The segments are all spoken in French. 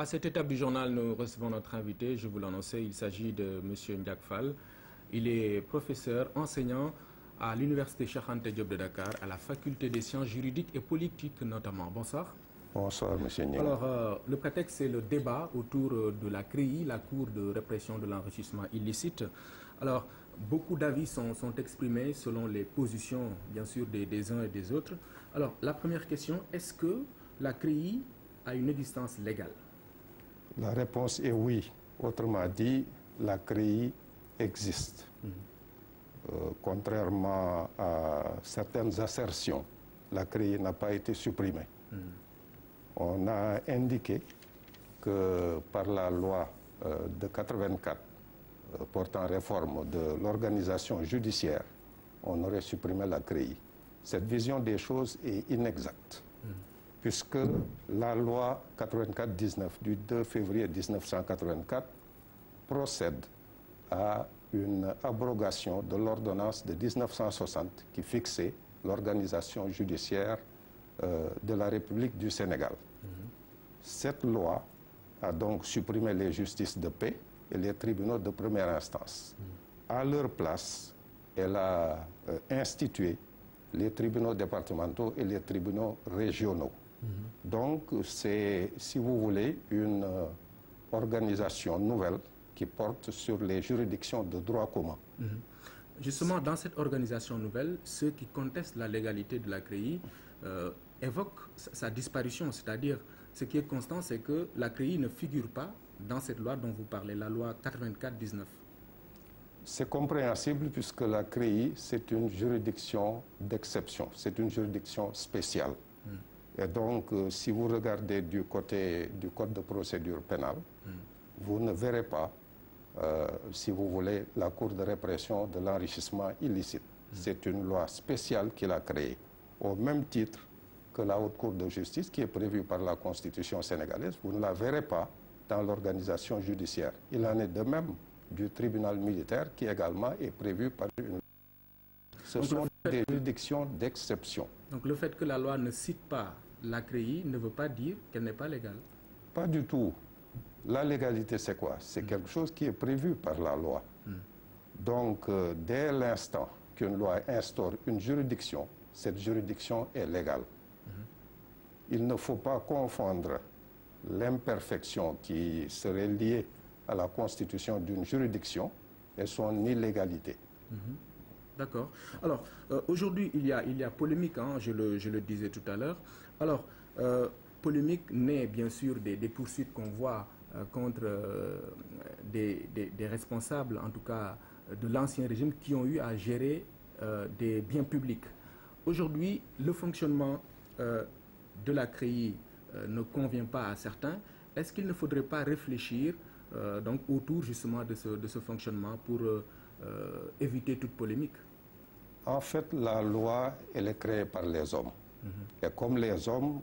À cette étape du journal, nous recevons notre invité. Je vous l'annonçais, il s'agit de M. Ndiak Fall. Il est professeur, enseignant à l'Université Cheikh Anta Diop de Dakar, à la faculté des sciences juridiques et politiques notamment. Bonsoir. Bonsoir, M. Ning. Alors, le prétexte, c'est le débat autour de la CREI, la Cour de répression de l'enrichissement illicite. Alors, beaucoup d'avis sont exprimés selon les positions, bien sûr, des uns et des autres. Alors, la première question, est-ce que la CREI a une existence légale? La réponse est oui. Autrement dit, la CREI existe. Contrairement à certaines assertions, la CREI n'a pas été supprimée. On a indiqué que par la loi de 84 portant réforme de l'organisation judiciaire, on aurait supprimé la CREI. Cette vision des choses est inexacte, puisque la loi 84-19 du 2 février 1984 procède à une abrogation de l'ordonnance de 1960 qui fixait l'organisation judiciaire de la République du Sénégal. Cette loi a donc supprimé les justices de paix et les tribunaux de première instance. À leur place, elle a institué les tribunaux départementaux et les tribunaux régionaux. Donc, c'est, si vous voulez, une organisation nouvelle qui porte sur les juridictions de droit commun. Justement, dans cette organisation nouvelle, ceux qui contestent la légalité de la CREI évoquent sa disparition, c'est-à-dire ce qui est constant, c'est que la CREI ne figure pas dans cette loi dont vous parlez, la loi 84-19. C'est compréhensible puisque la CREI, c'est une juridiction d'exception, c'est une juridiction spéciale. Et donc, si vous regardez du côté du Code de procédure pénale, vous ne verrez pas, si vous voulez, la Cour de répression de l'enrichissement illicite. C'est une loi spéciale qu'il a créée, au même titre que la Haute Cour de justice qui est prévue par la Constitution sénégalaise. Vous ne la verrez pas dans l'organisation judiciaire. Il en est de même du tribunal militaire qui également est prévu par une... Ce sont des juridictions d'exception. Donc le fait que la loi ne cite pas la CREI ne veut pas dire qu'elle n'est pas légale? Pas du tout. La légalité, c'est quoi? C'est quelque chose qui est prévu par la loi. Donc, dès l'instant qu'une loi instaure une juridiction, cette juridiction est légale. Il ne faut pas confondre l'imperfection qui serait liée à la constitution d'une juridiction et son illégalité. D'accord. Alors, aujourd'hui, il y a polémique, hein, je le disais tout à l'heure. Alors, polémique naît bien sûr des poursuites qu'on voit contre des responsables, en tout cas de l'ancien régime, qui ont eu à gérer des biens publics. Aujourd'hui, le fonctionnement de la CREI ne convient pas à certains. Est-ce qu'il ne faudrait pas réfléchir donc autour justement de ce fonctionnement pour éviter toute polémique? En fait, la loi, elle est créée par les hommes. Et comme les hommes,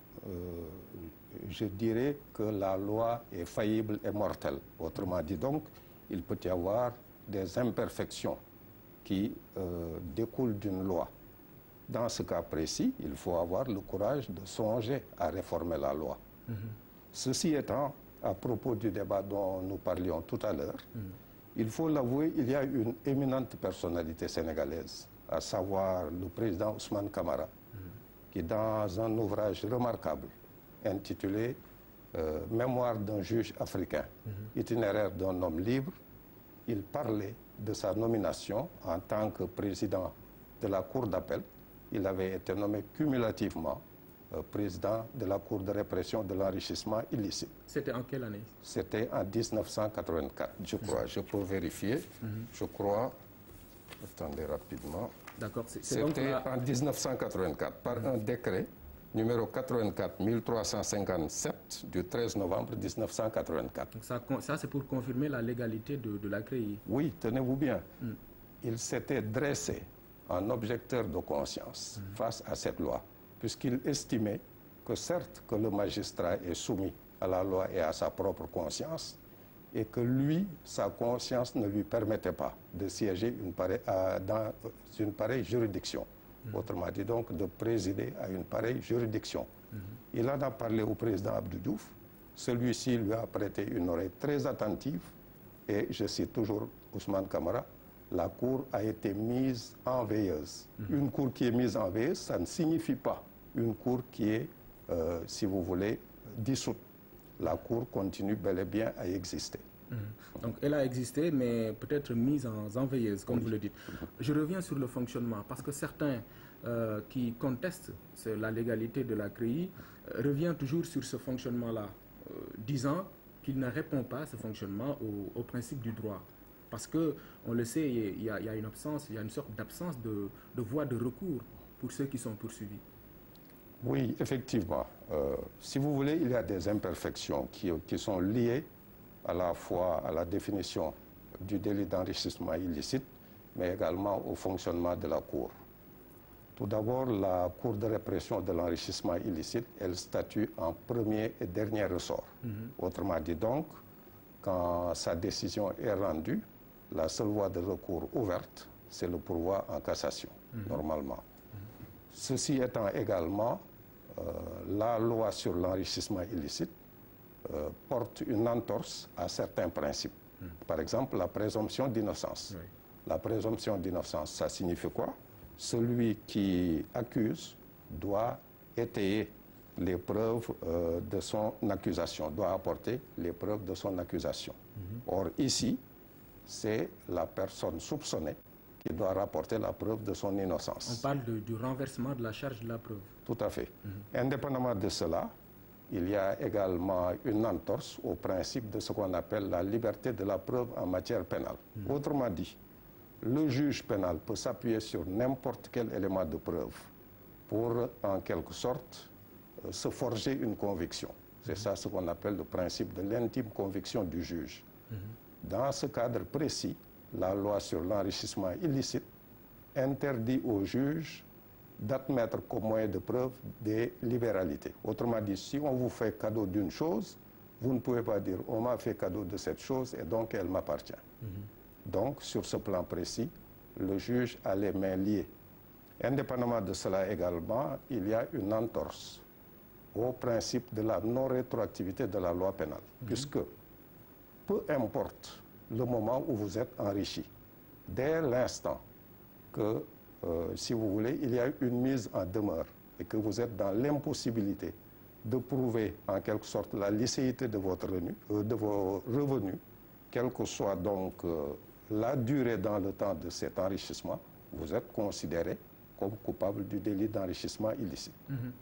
je dirais que la loi est faillible et mortelle. Autrement dit donc, il peut y avoir des imperfections qui découlent d'une loi. Dans ce cas précis, il faut avoir le courage de songer à réformer la loi. Ceci étant, à propos du débat dont nous parlions tout à l'heure, il faut l'avouer, il y a une éminente personnalité sénégalaise, à savoir le président Ousmane Camara, qui dans un ouvrage remarquable intitulé Mémoire d'un juge africain, itinéraire d'un homme libre, il parlait de sa nomination en tant que président de la Cour d'appel. Il avait été nommé cumulativement président de la Cour de répression de l'enrichissement illicite. C'était en quelle année? C'était en 1984, je crois. Je peux vérifier. Je crois... Attendez rapidement. D'accord. C'était en 1984, par un décret numéro 84-1357 du 13 novembre 1984. Donc ça c'est pour confirmer la légalité de la CREI? Oui, tenez-vous bien. Il s'était dressé en objecteur de conscience face à cette loi, puisqu'il estimait que certes que le magistrat est soumis à la loi et à sa propre conscience, et que lui, sa conscience ne lui permettait pas de siéger dans une pareille juridiction. Autrement dit donc de présider à une pareille juridiction. Il en a parlé au président Abdou Diouf, Celui-ci lui a prêté une oreille très attentive et, je cite toujours Ousmane Camara, la Cour a été mise en veilleuse. Une Cour qui est mise en veilleuse, ça ne signifie pas une Cour qui est, si vous voulez, dissoute. La Cour continue bel et bien à exister. Donc elle a existé, mais peut-être mise en veilleuse, comme vous le dites. Je reviens sur le fonctionnement, parce que certains qui contestent la légalité de la CREI reviennent toujours sur ce fonctionnement-là, disant qu'il ne répond pas, ce fonctionnement, au principe du droit. Parce qu'on le sait, il y a une absence, il y a une sorte d'absence de voie de recours pour ceux qui sont poursuivis. Oui, effectivement. Si vous voulez, il y a des imperfections qui sont liées à la fois à la définition du délit d'enrichissement illicite, mais également au fonctionnement de la Cour. Tout d'abord, la Cour de répression de l'enrichissement illicite, elle statue en premier et dernier ressort. Autrement dit donc, quand sa décision est rendue, la seule voie de recours ouverte, c'est le pourvoi en cassation, normalement. Ceci étant également, la loi sur l'enrichissement illicite porte une entorse à certains principes. Par exemple, la présomption d'innocence. Oui. La présomption d'innocence, ça signifie quoi? Celui qui accuse doit étayer les preuves de son accusation, doit apporter les preuves de son accusation. Or, ici, c'est la personne soupçonnée qui doit rapporter la preuve de son innocence. On parle du renversement de la charge de la preuve. Tout à fait. Indépendamment de cela, il y a également une entorse au principe de ce qu'on appelle la liberté de la preuve en matière pénale. Autrement dit, le juge pénal peut s'appuyer sur n'importe quel élément de preuve pour, en quelque sorte, se forger une conviction. C'est ça ce qu'on appelle le principe de l'intime conviction du juge. Dans ce cadre précis, la loi sur l'enrichissement illicite interdit au juge d'admettre comme moyen de preuve des libéralités. Autrement dit, si on vous fait cadeau d'une chose, vous ne pouvez pas dire « on m'a fait cadeau de cette chose et donc elle m'appartient ». Donc, sur ce plan précis, le juge a les mains liées. Indépendamment de cela également, il y a une entorse au principe de la non-rétroactivité de la loi pénale, puisque peu importe le moment où vous êtes enrichi, dès l'instant que, si vous voulez, il y a une mise en demeure et que vous êtes dans l'impossibilité de prouver en quelque sorte la licéité de de vos revenus, quelle que soit donc la durée dans le temps de cet enrichissement, vous êtes considéré comme coupable du délit d'enrichissement illicite.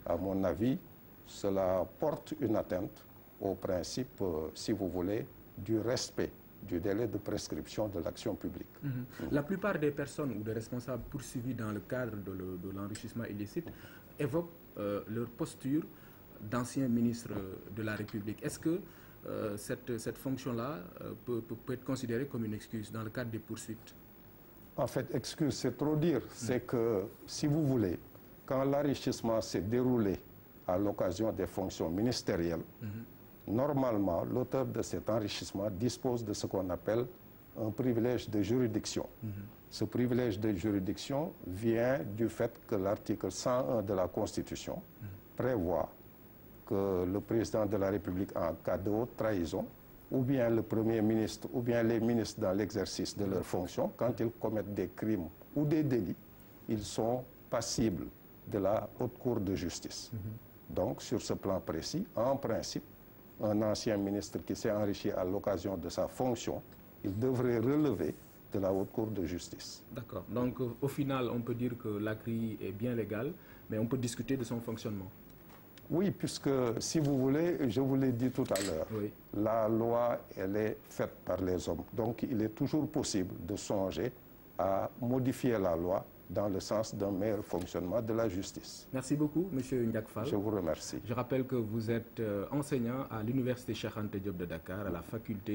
À mon avis, cela porte une atteinte au principe, si vous voulez, du respect du délai de prescription de l'action publique. La plupart des personnes ou des responsables poursuivis dans le cadre de l'enrichissement illicite évoquent leur posture d'anciens ministres de la République. Est-ce que cette fonction-là peut être considérée comme une excuse dans le cadre des poursuites? En fait, excuse, c'est trop dire. C'est que, si vous voulez, quand l'enrichissement s'est déroulé à l'occasion des fonctions ministérielles, normalement, l'auteur de cet enrichissement dispose de ce qu'on appelle un privilège de juridiction. Ce privilège de juridiction vient du fait que l'article 101 de la Constitution prévoit que le président de la République, en cas de haute trahison, ou bien le Premier ministre, ou bien les ministres dans l'exercice de leurs fonctions, quand ils commettent des crimes ou des délits, ils sont passibles de la Haute Cour de justice. Donc, sur ce plan précis, en principe, un ancien ministre qui s'est enrichi à l'occasion de sa fonction, il devrait relever de la Haute Cour de justice. D'accord. Donc, au final, on peut dire que la CREI est bien légale, mais on peut discuter de son fonctionnement. Oui, puisque, si vous voulez, je vous l'ai dit tout à l'heure, la loi, elle est faite par les hommes. Donc, il est toujours possible de songer à modifier la loi dans le sens d'un meilleur fonctionnement de la justice. Merci beaucoup, M. Ndiak Fall. Je vous remercie. Je rappelle que vous êtes enseignant à l'Université Cheikh Anta Diop de Dakar, à la faculté